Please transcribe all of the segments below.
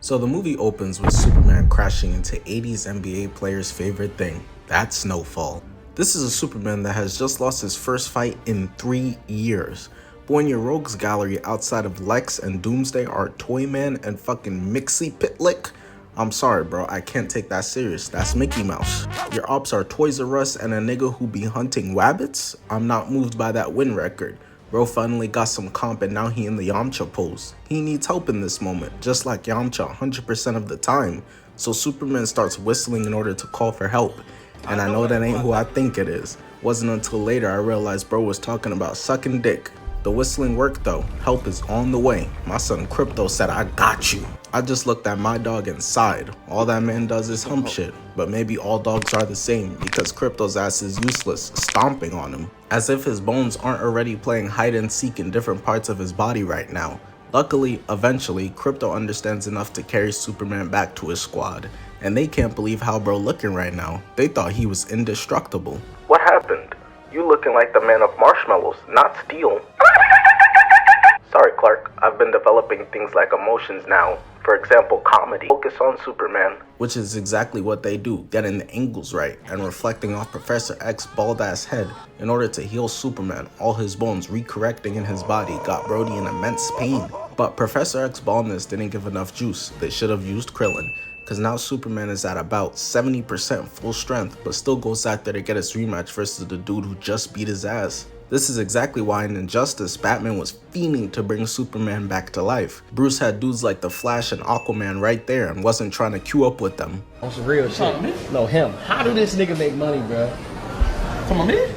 So the movie opens with Superman crashing into 80s NBA player's favorite thing, that snowfall. This is a Superman that has just lost his first fight in 3 years. But when your rogues gallery outside of Lex and Doomsday are Toyman and fucking Mixie Pitlick, I'm sorry bro, I can't take that serious, that's Mickey Mouse. Your ops are Toys R Us and a nigga who be hunting wabbits? I'm not moved by that win record. Bro finally got some comp and now he in the Yamcha pose. He needs help in this moment, just like Yamcha 100% of the time. So Superman starts whistling in order to call for help. And I know that ain't who I think it is. Wasn't until later I realized bro was talking about sucking dick. The whistling worked though, help is on the way. My son Krypto said I got you. I just looked at my dog and sighed. All that man does is hump shit. But maybe all dogs are the same because Krypto's ass is useless, stomping on him. As if his bones aren't already playing hide and seek in different parts of his body right now. Luckily, eventually, Krypto understands enough to carry Superman back to his squad. And they can't believe how bro looking right now. They thought he was indestructible. What happened? You looking like the man of marshmallows, not steel. Sorry Clark, I've been developing things like emotions now. For example, comedy. Focus on Superman. Which is exactly what they do, getting the angles right and reflecting off Professor X's bald ass head. In order to heal Superman, all his bones recorrecting in his body got Brody in immense pain. But Professor X's baldness didn't give enough juice, they should have used Krillin. Cause now Superman is at about 70% full strength, but still goes out there to get his rematch versus the dude who just beat his ass. This is exactly why in Injustice, Batman was fiending to bring Superman back to life. Bruce had dudes like the Flash and Aquaman right there and wasn't trying to queue up with them. On some real shit. No, him. How do this nigga make money, bro? Come on, man.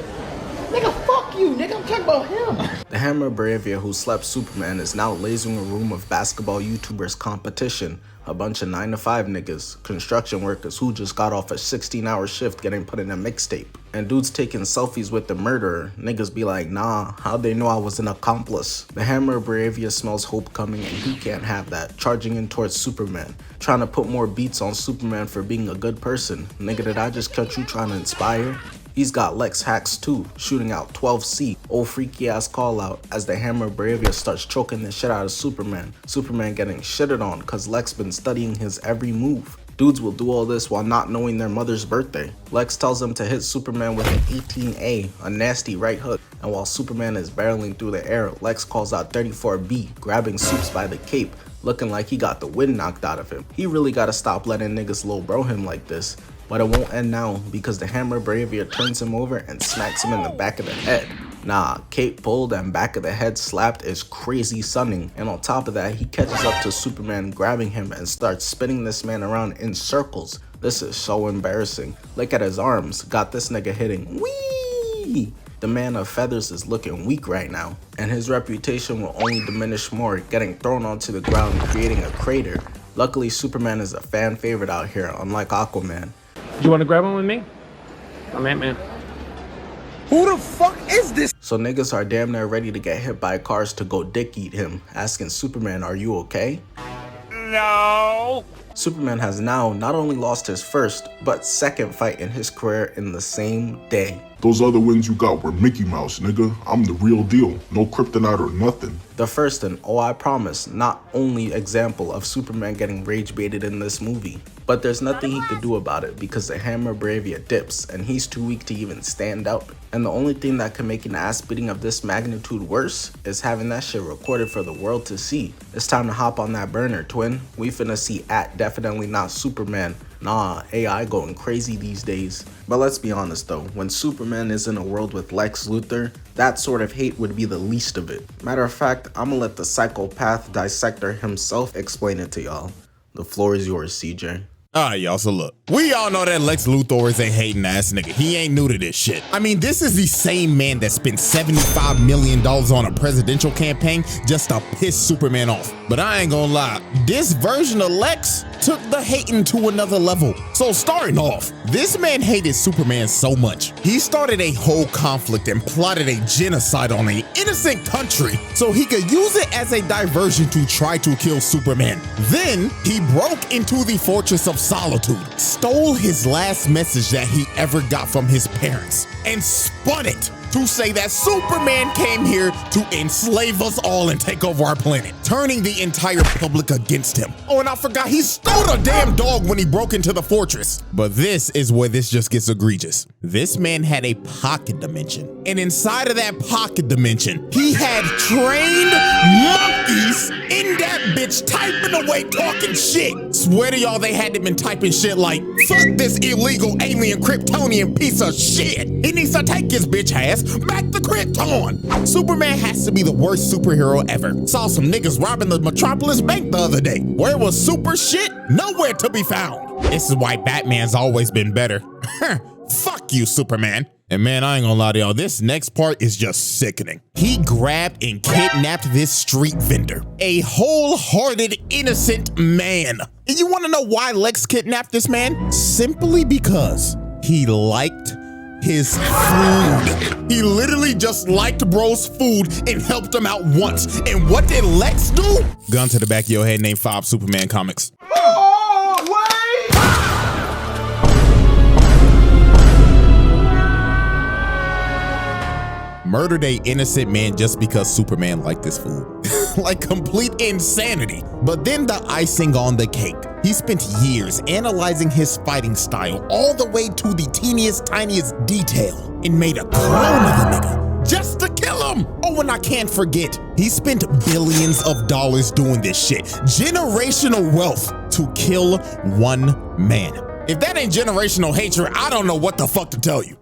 Nigga, fuck you, nigga. I'm talking about him. The Hammer Bravia who slept Superman is now lasering a room of basketball YouTubers competition. A bunch of 9-to-5 niggas, construction workers who just got off a 16-hour shift getting put in a mixtape. And dudes taking selfies with the murderer. Niggas be like, nah, how'd they know I was an accomplice? The Hammer Bravia smells hope coming and he can't have that, charging in towards Superman. Trying to put more beats on Superman for being a good person. Nigga, did I just catch you trying to inspire? He's got Lex hacks too, shooting out 12C, old freaky ass call out as the Hammer Bravia starts choking the shit out of Superman. Superman getting shitted on cause Lex been studying his every move. Dudes will do all this while not knowing their mother's birthday. Lex tells them to hit Superman with an 18A, a nasty right hook. And while Superman is barreling through the air, Lex calls out 34B, grabbing Supes by the cape, looking like he got the wind knocked out of him. He really gotta stop letting niggas low bro him like this. But it won't end now because the Hammer Bravia turns him over and smacks him in the back of the head. Nah, cape pulled and back of the head slapped is crazy sunning. And on top of that, he catches up to Superman, grabbing him and starts spinning this man around in circles. This is so embarrassing. Look at his arms, got this nigga hitting. Whee! The man of feathers is looking weak right now. And his reputation will only diminish more, getting thrown onto the ground, creating a crater. Luckily, Superman is a fan favorite out here, unlike Aquaman. You want to grab one with me? I'm Ant-Man. Who the fuck is this? So niggas are damn near ready to get hit by cars to go dick eat him, asking Superman, are you okay? No. Superman has now not only lost his first, but second fight in his career in the same day. Those other wins you got were Mickey Mouse, nigga. I'm the real deal. No kryptonite or nothing. The first and, oh I promise, not only example of Superman getting rage baited in this movie. But there's nothing he could do about it because the Hammer Bravia dips and he's too weak to even stand up. And the only thing that can make an ass beating of this magnitude worse is having that shit recorded for the world to see. It's time to hop on that burner, twin. We finna see definitely not Superman. Nah, AI going crazy these days. But let's be honest though, when Superman is in a world with Lex Luthor, that sort of hate would be the least of it. Matter of fact, I'ma let the psychopath dissector himself explain it to y'all. The floor is yours, CJ. Alright, y'all, so look. We all know that Lex Luthor is a hating ass nigga. He ain't new to this shit. I mean, this is the same man that spent $75 million on a presidential campaign just to piss Superman off. But I ain't gonna lie, this version of Lex took the hating to another level. So starting off, this man hated Superman so much. He started a whole conflict and plotted a genocide on an innocent country so he could use it as a diversion to try to kill Superman. Then he broke into the Fortress of Solitude, stole his last message that he ever got from his parents, and spun it to say that Superman came here to enslave us all and take over our planet, turning the entire public against him. Oh, and I forgot, he stole a damn dog when he broke into the fortress. But this is where this just gets egregious. This man had a pocket dimension, and inside of that pocket dimension, he had trained monkeys in that bitch typing away, talking shit. Swear to y'all, they had to been typing shit like, fuck this illegal alien Kryptonian piece of shit. He needs to take his bitch ass back to Krypton. Superman has to be the worst superhero ever. Saw some niggas robbing the Metropolis Bank the other day. Where was super shit? Nowhere to be found. This is why Batman's always been better. Fuck you, Superman. And man, I ain't gonna lie to y'all, this next part is just sickening. He grabbed and kidnapped this street vendor, a wholehearted, innocent man. And you wanna know why Lex kidnapped this man? Simply because he liked his food. He literally just liked bro's food and helped him out once. And what did Lex do? Gun to the back of your head, name 5 Superman comics. Murdered a innocent man just because Superman liked his food. Like complete insanity. But then the icing on the cake. He spent years analyzing his fighting style all the way to the teeniest, tiniest detail and made a clone of the nigga just to kill him. Oh, and I can't forget, he spent billions of dollars doing this shit. Generational wealth to kill one man. If that ain't generational hatred, I don't know what the fuck to tell you.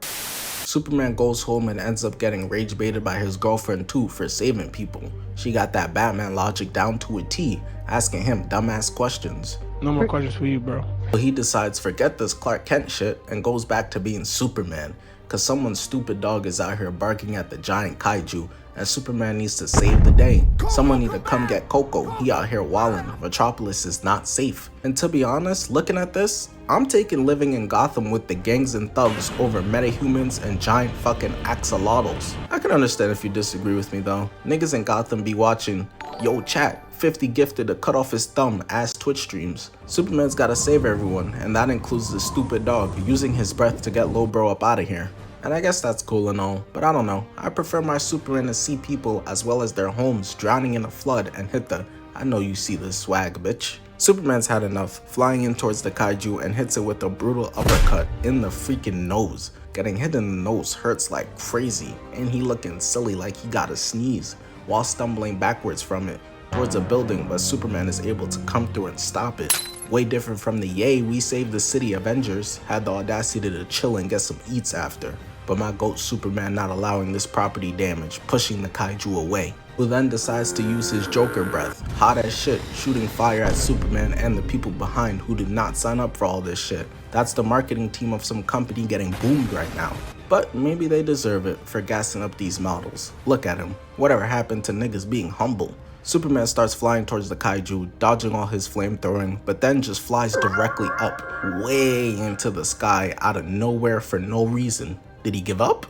Superman goes home and ends up getting rage baited by his girlfriend too for saving people. She got that Batman logic down to a T, asking him dumbass questions. No more questions for you, bro. So he decides forget this Clark Kent shit and goes back to being Superman, cause someone's stupid dog is out here barking at the giant kaiju and Superman needs to save the day. Someone need to come get Coco, he out here wildin', Metropolis is not safe. And to be honest, looking at this, I'm taking living in Gotham with the gangs and thugs over metahumans and giant fucking axolotls. I can understand if you disagree with me though. Niggas in Gotham be watching, yo chat, 50 gifted to cut off his thumb ass Twitch streams. Superman's gotta save everyone, and that includes the stupid dog using his breath to get Lil Bro up out of here. And I guess that's cool and all, but I don't know. I prefer my Superman to see people as well as their homes drowning in a flood and hit the, I know you see this swag, bitch. Superman's had enough, flying in towards the kaiju and hits it with a brutal uppercut in the freaking nose. Getting hit in the nose hurts like crazy, and he looking silly like he got a sneeze, while stumbling backwards from it towards a building, but Superman is able to come through and stop it. Way different from the yay we saved the city Avengers had the audacity to chill and get some eats after. But my goat Superman not allowing this property damage, pushing the kaiju away, who then decides to use his Joker breath, hot as shit, shooting fire at Superman and the people behind who did not sign up for all this shit. That's the marketing team of some company getting boomed right now. But maybe they deserve it for gassing up these models. Look at him, whatever happened to niggas being humble? Superman starts flying towards the kaiju, dodging all his flamethrowing, but then just flies directly up, way into the sky out of nowhere for no reason. Did he give up?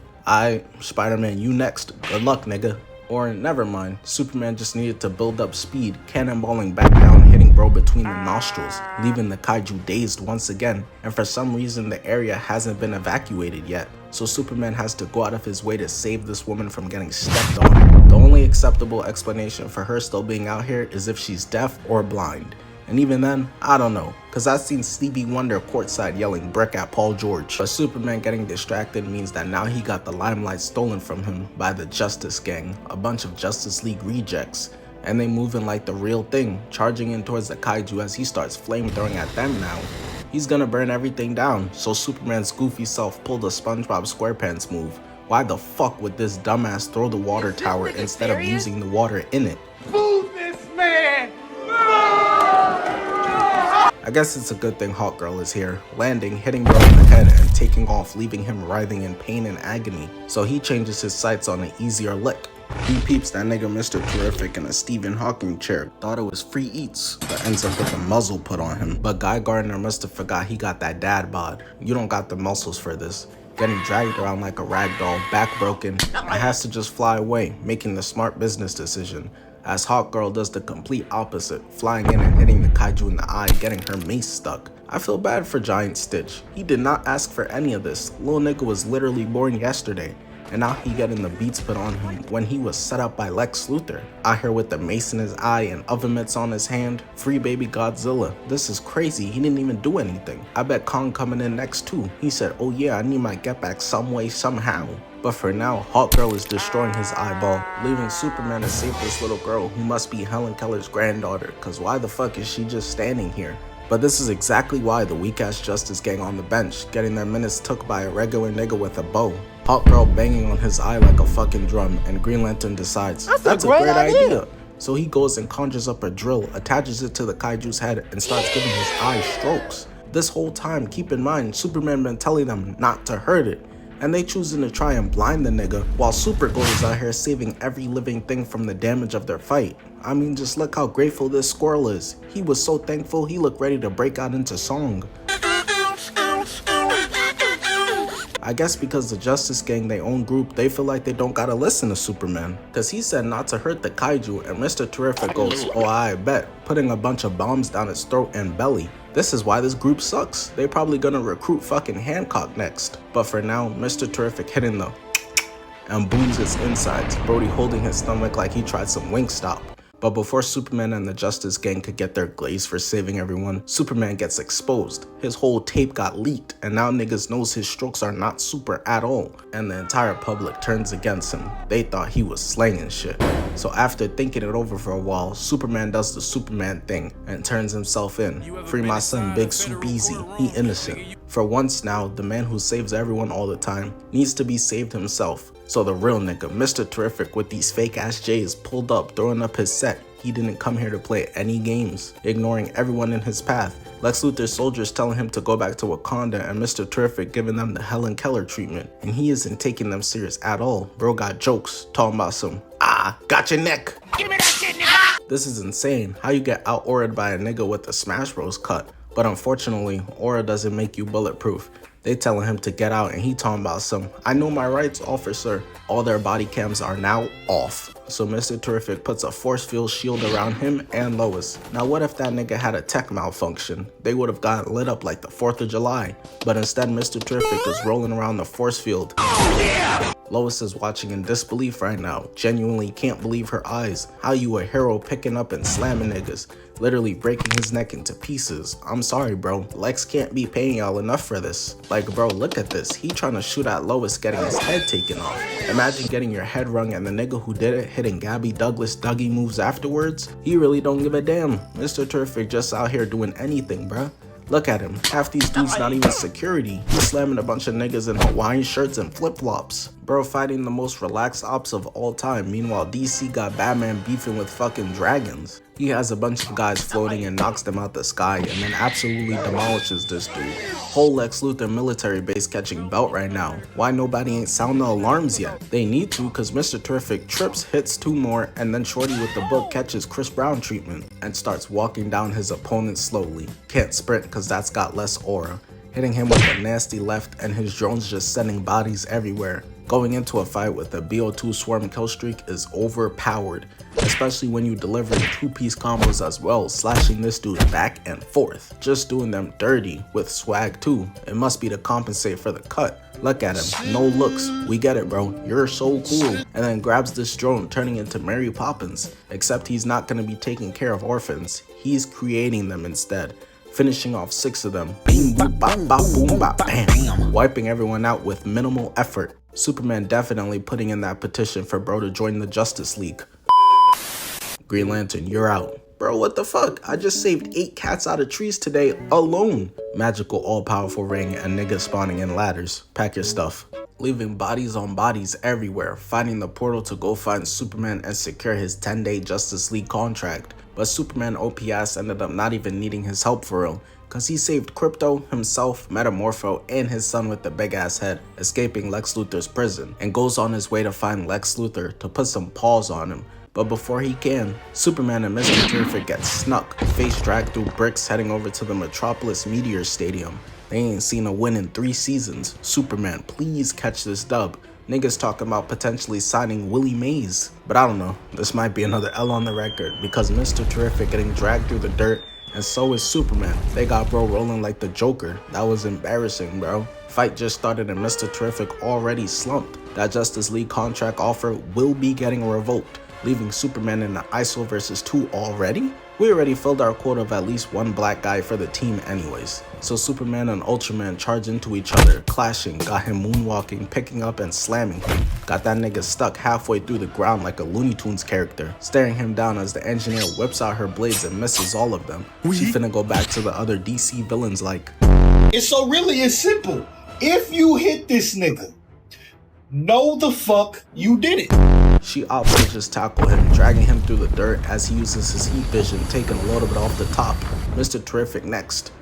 Spider-Man, you next. Good luck, nigga. Or never mind, Superman just needed to build up speed, cannonballing back down, hitting bro between the nostrils, leaving the kaiju dazed once again, and for some reason the area hasn't been evacuated yet, so Superman has to go out of his way to save this woman from getting stepped on. The only acceptable explanation for her still being out here is if she's deaf or blind. And even then, I don't know, cause I've seen Stevie Wonder courtside yelling brick at Paul George. But Superman getting distracted means that now he got the limelight stolen from him by the Justice Gang, a bunch of Justice League rejects. And they moving like the real thing, charging in towards the kaiju as he starts flamethrowing at them now. He's gonna burn everything down, so Superman's goofy self pulled a SpongeBob SquarePants move. Why the fuck would this dumbass throw the water tower instead of using the water in it? Move this man! I guess it's a good thing Hawkgirl is here, landing, hitting Bro in the head, and taking off, leaving him writhing in pain and agony. So he changes his sights on an easier lick. He peeps that nigga Mr. Terrific in a Stephen Hawking chair, thought it was free eats, but ends up with a muzzle put on him. But Guy Gardner must have forgot he got that dad bod. You don't got the muscles for this. Getting dragged around like a rag doll, back broken, and has to just fly away, making the smart business decision. As Hawkgirl does the complete opposite, flying in and hitting the kaiju in the eye, getting her mace stuck. I feel bad for Giant Stitch. He did not ask for any of this. Lil nigga was literally born yesterday. and now he getting the beats put on him when he was set up by Lex Luthor. Out here with the mace in his eye and oven mitts on his hand. Free baby Godzilla. This is crazy, he didn't even do anything. I bet Kong coming in next too. He said, oh yeah, I need my get back some way, somehow. But for now, Hawkgirl is destroying his eyeball, leaving Superman to save this little girl who must be Helen Keller's granddaughter, cause why the fuck is she just standing here? But this is exactly why the weak-ass Justice Gang on the bench, getting their minutes took by a regular nigga with a bow. Hawkgirl banging on his eye like a fucking drum, and Green Lantern decides, that's a great idea. So he goes and conjures up a drill, attaches it to the kaiju's head, and starts giving his eye strokes. This whole time, keep in mind, Superman been telling them not to hurt it, and they choosing to try and blind the nigga, while Supergirl is out here saving every living thing from the damage of their fight. I mean, just look how grateful this squirrel is. He was so thankful he looked ready to break out into song. I guess because the Justice Gang, their own group, they feel like they don't gotta listen to Superman. Cause he said not to hurt the kaiju, and Mr. Terrific goes, oh I bet, putting a bunch of bombs down his throat and belly. This is why this group sucks. They probably gonna recruit fucking Hancock next. But for now, Mr. Terrific hitting the and booms his insides, Brody holding his stomach like he tried some Wingstop. But before Superman and the Justice Gang could get their glaze for saving everyone, Superman gets exposed. His whole tape got leaked, and now niggas knows his strokes are not super at all, and the entire public turns against him. They thought he was slanging shit. So after thinking it over for a while, Superman does the Superman thing and turns himself in. Free my son Big Soup Easy, he innocent. For once now, the man who saves everyone all the time needs to be saved himself. So the real nigga, Mr. Terrific, with these fake ass J's, pulled up, throwing up his set. He didn't come here to play any games, ignoring everyone in his path. Lex Luthor's soldiers telling him to go back to Wakanda, and Mr. Terrific giving them the Helen Keller treatment. And he isn't taking them serious at all. Bro got jokes, talking about some, got your neck. Give me that shit, nigga. This is insane. How you get out-auraed by a nigga with a Smash Bros cut? But unfortunately, aura doesn't make you bulletproof. They telling him to get out, and he talking about some, I know my rights, officer. All their body cams are now off. So Mr. Terrific puts a force field shield around him and Lois. Now what if that nigga had a tech malfunction? They would have gotten lit up like the 4th of July. But instead Mr. Terrific is rolling around the force field. Oh, yeah! Lois is watching in disbelief right now. Genuinely can't believe her eyes. How you a hero picking up and slamming niggas? Literally breaking his neck into pieces. I'm sorry bro, Lex can't be paying y'all enough for this. Like bro, look at this. He trying to shoot at Lois getting his head taken off. Imagine getting your head wrung and the nigga who did it hitting Gabby Douglas Dougie moves afterwards. He really don't give a damn. Mr. Terrific just out here doing anything bruh. Look at him, half these dudes not even security. He's slamming a bunch of niggas in Hawaiian shirts and flip-flops. Bro fighting the most relaxed ops of all time. Meanwhile, DC got Batman beefing with fucking dragons. He has a bunch of guys floating and knocks them out the sky and then absolutely demolishes this dude. Whole Lex Luthor military base catching belt right now. Why nobody ain't sound the alarms yet? They need to, cause Mr. Terrific trips, hits 2 more, and then Shorty with the book catches Chris Brown treatment and starts walking down his opponent slowly. Can't sprint cause that's got less aura. Hitting him with a nasty left and his drones just sending bodies everywhere. Going into a fight with a BO2 swarm kill streak is overpowered, especially when you deliver 2-piece combos as well, slashing this dude back and forth, just doing them dirty with swag too. It must be to compensate for the cut. Look at him, no looks, we get it bro, you're so cool. And then grabs this drone, turning into Mary Poppins, except he's not gonna be taking care of orphans, he's creating them instead. Finishing off 6 of them, bing boop bop bop boom bop bam, wiping everyone out with minimal effort. Superman definitely putting in that petition for bro to join the Justice League. Green Lantern, you're out. Bro, what the fuck? I just saved 8 cats out of trees today alone. Magical all-powerful ring and niggas spawning in ladders. Pack your stuff. Leaving bodies on bodies everywhere, finding the portal to go find Superman and secure his 10-day Justice League contract. But Superman OPS ended up not even needing his help for real, cause he saved Krypto, himself, Metamorpho, and his son with the big ass head, escaping Lex Luthor's prison, and goes on his way to find Lex Luthor to put some paws on him. But before he can, Superman and Mr. Terrific get snuck, face dragged through bricks heading over to the Metropolis Meteor Stadium. They ain't seen a win in 3 seasons. Superman, please catch this dub. Niggas talking about potentially signing Willie Mays. But I don't know, this might be another L on the record because Mr. Terrific getting dragged through the dirt, and so is Superman. They got bro rolling like the Joker. That was embarrassing, bro. Fight just started and Mr. Terrific already slumped. That Justice League contract offer will be getting revoked, leaving Superman in the ISO vs 2 already? We already filled our quota of at least one black guy for the team anyways. So Superman and Ultraman charge into each other, clashing, got him moonwalking, picking up and slamming him. Got that nigga stuck halfway through the ground like a Looney Tunes character, staring him down as the engineer whips out her blades and misses all of them. She finna go back to the other DC villains like, it's so really it's simple. If you hit this nigga, know the fuck you did it. She opts to just tackle him, dragging him through the dirt as he uses his heat vision, taking a little bit off the top. Mr. Terrific next.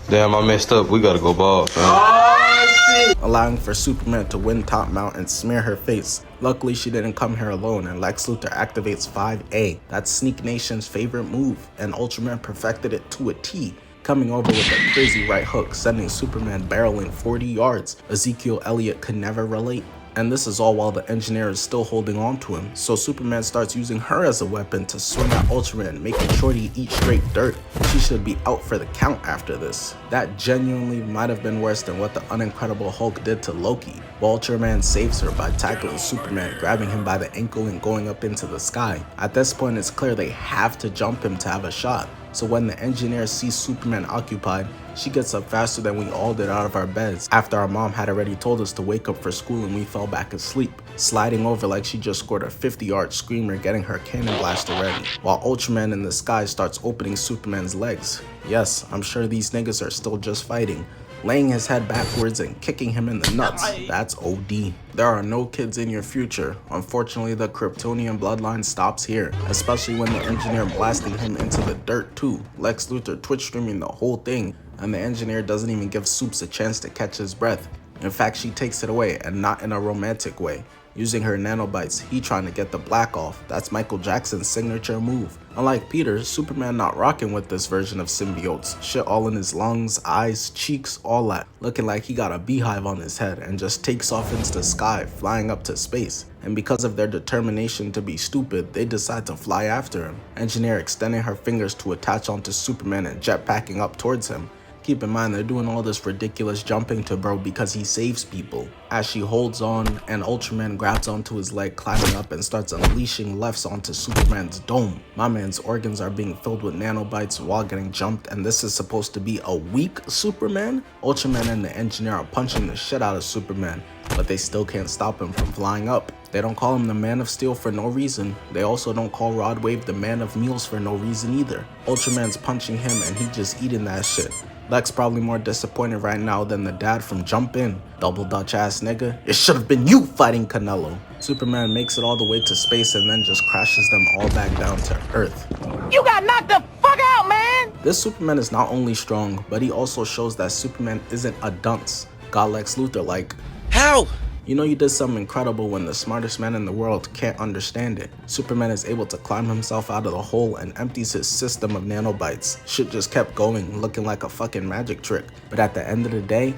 Damn, I messed up. We gotta go bald, man. Allowing for Superman to win top mount and smear her face. Luckily, she didn't come here alone, and Lex Luthor activates 5A. That's Sneak Nation's favorite move, and Ultraman perfected it to a T, coming over with a crazy right hook, sending Superman barreling 40 yards. Ezekiel Elliott could never relate. And this is all while the engineer is still holding on to him, so Superman starts using her as a weapon to swing at Ultraman, making sure he eats straight dirt. She should be out for the count after this. That genuinely might have been worse than what the Unincredible Hulk did to Loki. Ultraman saves her by tackling Superman, grabbing him by the ankle and going up into the sky. At this point, it's clear they have to jump him to have a shot. So when the engineer sees Superman occupied, she gets up faster than we all did out of our beds after our mom had already told us to wake up for school and we fell back asleep, sliding over like she just scored a 50-yard screamer, getting her cannon blaster ready, while Ultraman in the sky starts opening Superman's legs. Yes, I'm sure these niggas are still just fighting, laying his head backwards and kicking him in the nuts. That's OD. There are no kids in your future. Unfortunately, the Kryptonian bloodline stops here, especially when the engineer blasting him into the dirt too. Lex Luthor Twitch streaming the whole thing, and the engineer doesn't even give Supes a chance to catch his breath. In fact, she takes it away, and not in a romantic way. Using her nanobites, he trying to get the black off. That's Michael Jackson's signature move. Unlike Peter, Superman not rocking with this version of symbiotes. Shit all in his lungs, eyes, cheeks, all that. Looking like he got a beehive on his head and just takes off into the sky, flying up to space. And because of their determination to be stupid, they decide to fly after him. Engineer extending her fingers to attach onto Superman and jetpacking up towards him. Keep in mind, they're doing all this ridiculous jumping to bro because he saves people. As she holds on and Ultraman grabs onto his leg, climbing up and starts unleashing lefts onto Superman's dome. My man's organs are being filled with nanobites while getting jumped, and this is supposed to be a weak Superman? Ultraman and the engineer are punching the shit out of Superman, but they still can't stop him from flying up. They don't call him the Man of Steel for no reason. They also don't call Rod Wave the Man of Meals for no reason either. Ultraman's punching him and he just eating that shit. Lex probably more disappointed right now than the dad from Jump In. Double Dutch ass nigga. It should have been you fighting Canelo. Superman makes it all the way to space and then just crashes them all back down to Earth. You got knocked the fuck out, man! This Superman is not only strong, but he also shows that Superman isn't a dunce. Got Lex Luthor like, How? you know you did something incredible when the smartest man in the world can't understand it. Superman is able to climb himself out of the hole and empties his system of nanobites. Shit just kept going, looking like a fucking magic trick. But at the end of the day,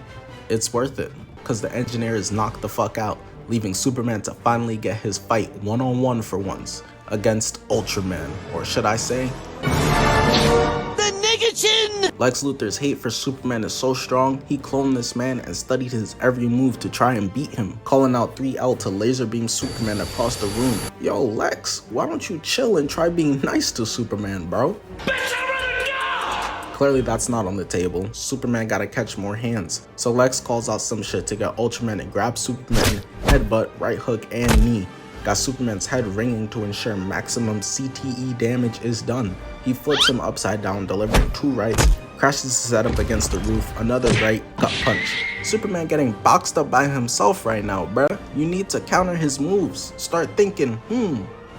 it's worth it, cause the engineer is knocked the fuck out, leaving Superman to finally get his fight one-on-one for once against Ultraman, or should I say, Lex Luthor's hate for Superman is so strong, he cloned this man and studied his every move to try and beat him, calling out 3L to laser beam Superman across the room. Yo, Lex, why don't you chill and try being nice to Superman, bro? Clearly that's not on the table. Superman gotta catch more hands. So Lex calls out some shit to get Ultraman and grab Superman, headbutt, right hook, and knee. Got Superman's head ringing to ensure maximum CTE damage is done. He flips him upside down, delivering 2 rights, crashes his head up against the roof, another right, gut punch. Superman getting boxed up by himself right now, bruh. You need to counter his moves. Start thinking,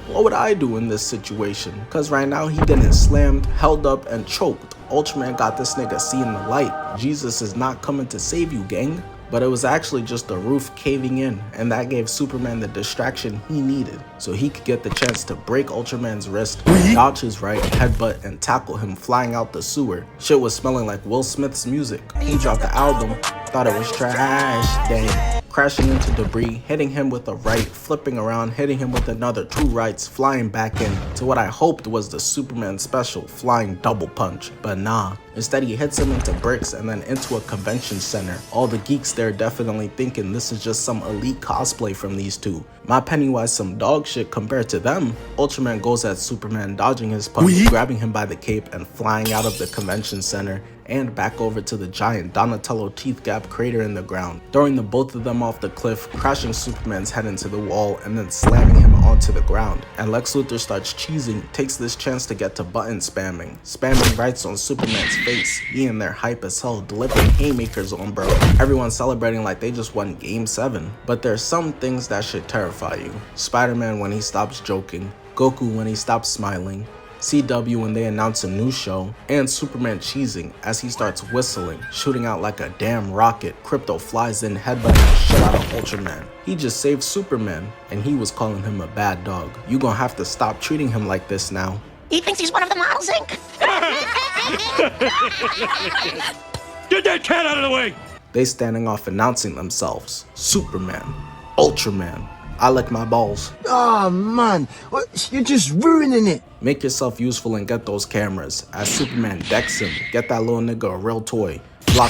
what would I do in this situation? Cause right now he getting slammed, held up, and choked. Ultraman got this nigga seeing the light. Jesus is not coming to save you, gang. But it was actually just the roof caving in, and that gave Superman the distraction he needed, so he could get the chance to break Ultraman's wrist, dodge his right, headbutt, and tackle him flying out the sewer. Shit was smelling like Will Smith's music. He dropped the album, thought it was trash, dang. crashing into debris, hitting him with a right, flipping around, hitting him with another 2 rights, flying back in to what I hoped was the Superman special flying double punch, but nah. Instead, he hits him into bricks and then into a convention center. All the geeks there definitely thinking this is just some elite cosplay from these two. My Pennywise some dog shit compared to them. Ultraman goes at Superman, dodging his punch, grabbing him by the cape and flying out of the convention center and back over to the giant Donatello teeth gap crater in the ground, throwing the both of them off the cliff, crashing Superman's head into the wall and then slamming him onto the ground. And Lex Luthor starts cheesing, takes this chance to get to button spamming rights on Superman's face. He in there hype as hell, delivering haymakers on bro. Everyone celebrating like they just won Game 7. But there's some things that should terrify you. Spider-Man when he stops joking, Goku when he stops smiling, CW when they announce a new show, and Superman cheesing as he starts whistling, shooting out like a damn rocket. Krypto flies in, headbutting the shit out of Ultraman. He just saved Superman, and he was calling him a bad dog. You gonna have to stop treating him like this now. He thinks he's one of the models, Inc. Get that cat out of the way! They standing off announcing themselves. Superman, Ultraman, I lick my balls. Oh man, you're just ruining it. Make yourself useful and get those cameras. As Superman decks him, get that little nigga a real toy.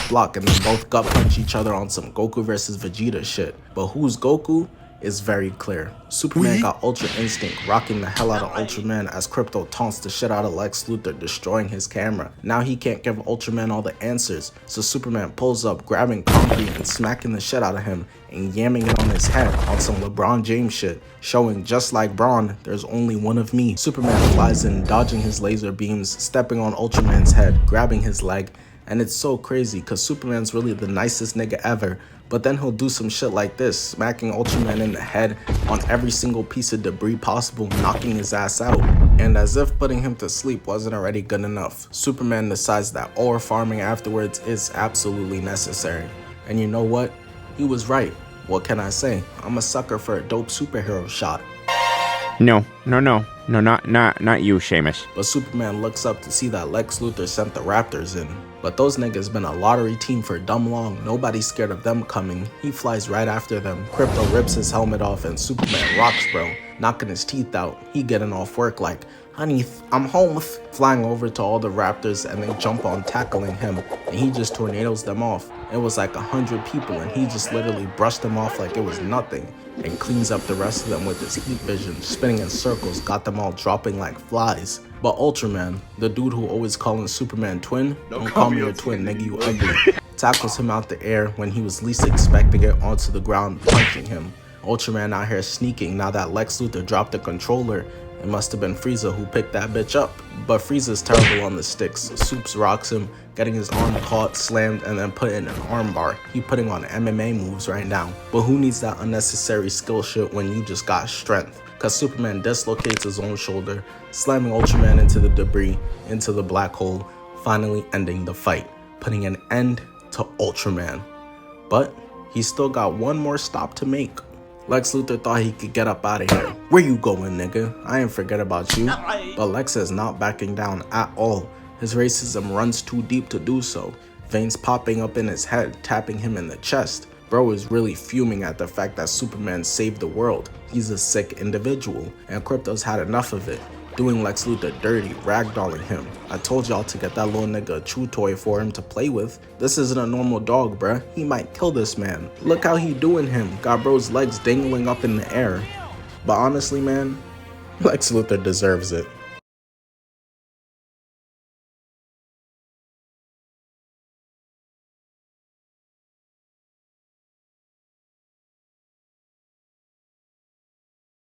Block, and then both gut punch each other on some Goku versus Vegeta shit. But who's Goku is very clear. Superman got Ultra Instinct, rocking the hell out of Ultraman as Krypto taunts the shit out of Lex Luthor, destroying his camera. Now he can't give Ultraman all the answers, so Superman pulls up, grabbing concrete and smacking the shit out of him and yamming it on his head on some LeBron James shit, showing just like Braun, there's only one of me. Superman flies in, dodging his laser beams, stepping on Ultraman's head, grabbing his leg, and it's so crazy cause Superman's really the nicest nigga ever, but then he'll do some shit like this, smacking Ultraman in the head on every single piece of debris possible, knocking his ass out. And as if putting him to sleep wasn't already good enough, Superman decides that ore farming afterwards is absolutely necessary. And you know what? He was right. What can I say? I'm a sucker for a dope superhero shot. No, not you, Seamus. But Superman looks up to see that Lex Luthor sent the Raptors in. But those niggas been a lottery team for dumb long, nobody's scared of them coming. He flies right after them, Krypto rips his helmet off and Superman rocks bro, knocking his teeth out. He getting off work like, honey, I'm home. Flying over to all the Raptors and they jump on tackling him and he just tornadoes them off. It was like 100 people and he just literally brushed them off like it was nothing and cleans up the rest of them with his heat vision, spinning in circles, got them all dropping like flies. But Ultraman, the dude who always calling Superman twin, don't call me your twin, nigga, you ugly, tackles him out the air when he was least expecting it onto the ground, punching him. Ultraman out here sneaking now that Lex Luthor dropped the controller. It must have been Frieza who picked that bitch up. But Frieza's terrible on the sticks. Supes rocks him, getting his arm caught, slammed, and then put in an arm bar. He putting on MMA moves right now. But who needs that unnecessary skill shit when you just got strength? Cause Superman dislocates his own shoulder, slamming Ultraman into the debris, into the black hole, finally ending the fight, putting an end to Ultraman. But he still got one more stop to make. Lex Luthor thought he could get up out of here. Where you going, nigga? I ain't forget about you. But Lex is not backing down at all. His racism runs too deep to do so. Veins popping up in his head, tapping him in the chest. Bro is really fuming at the fact that Superman saved the world. He's a sick individual, and Krypto's had enough of it. Doing Lex Luthor dirty, ragdolling him. I told y'all to get that little nigga a chew toy for him to play with. This isn't a normal dog, bruh. He might kill this man. Look how he doing him. Got bro's legs dangling up in the air. But honestly, man, Lex Luthor deserves it.